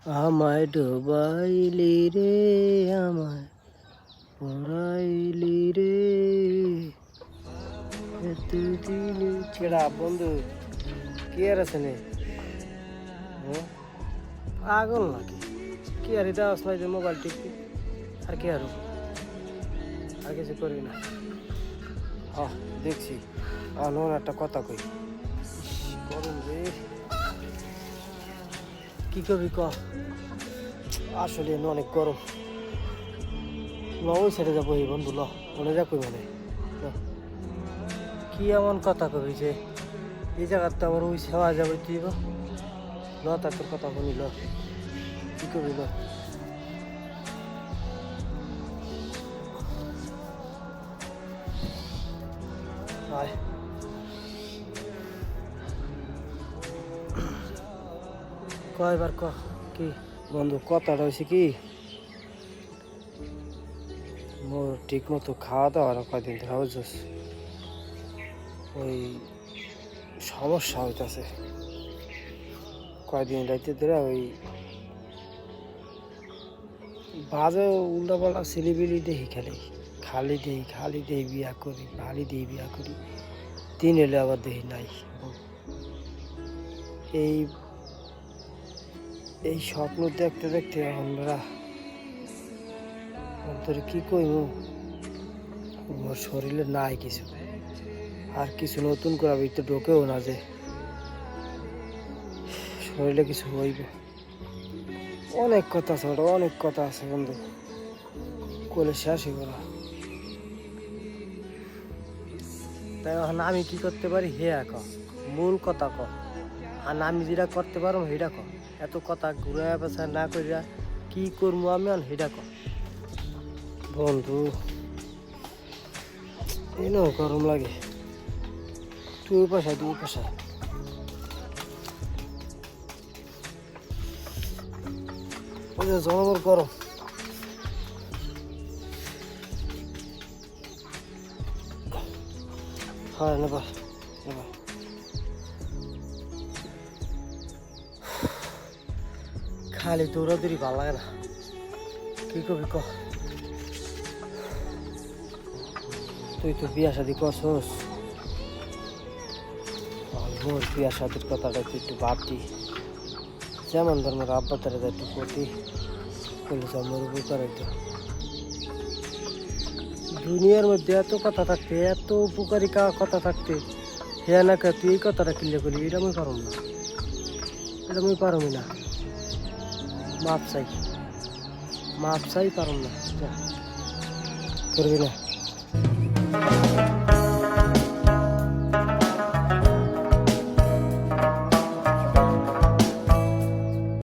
আমায় ডোবাইলি রে, আমায় পড়াইলি রে, এতদিনে ছেড়া বন্ধু কি আর আছে নে? পাগল নাকি? কি আর এটা আসলাই যে মোবাইল টিপি আর কি আর কিছু করবি না। দেখছি আলোর একটা কথা কই, গরম রে, কি করবি ক? আসলে অনেক গরম। ওই সাইডে যাবো এই বন্ধু, মনে যা কই মানে কি এমন কথা কবি যে এই জায়গাতে আমার ওই সেবা যাবে তুই তার তোর কথা শুনি কি করবি কয়বার কি বন্ধু, কথাটা হয়েছে কি, মোর ঠিক মতো খাওয়া দাওয়া না কয়দিন ধরে বুঝছিস, ওই সমস্যা হইতেছে কয়দিন রাইতে ধরে। ওই বাজে উল্টাপাল্টা ছেলেবিলি দেখি খালি দেই বিয়া করি, বিয়া করি, দিন এলে আবার দেখি নাই। এই এই স্বপ্ন দেখতে দেখতে আমরা অন্তরে কি কইব, আমার শরীরে নাই কিছু, আর কিছু নতুন করা ভিতরে ঢোকেও না যে শরীরে কিছু হইব। অনেক কথা আছে, অনেক কথা আছে বন্ধু, কোলে শেষই করা। তাই এখন আমি কি করতে পারি হে ক, মূল কথা ক, আর আমি যেটা করতে পারো সেটা ক। এত কথা ঘুরে পেশা না করিয়া কি করবো আমি সেটা ক বন্ধু। এও গরম লাগে, তুই পাশায় জনমর গরম। হ্যাঁ নেবা খালি দৌড়াদৌড়ি ভালো লাগে না, কি করবি ক? তুই তো বিয়া শাদি করছস, মোর বিয়া শাদির কথাটা তুই একটু ভাবতি, যেমন ধর্মের আব্বা তারা একটু প্রতি করলে মোর উপকার হইতো। দুনিয়ার মধ্যে এত কথা থাকতে, এত উপকারী কথা থাকতে, হ্যাঁ না তুই এই কথাটা কিনলে করলি, এটা আমি পারমি না, মাপ চাই পারম না, করবি না।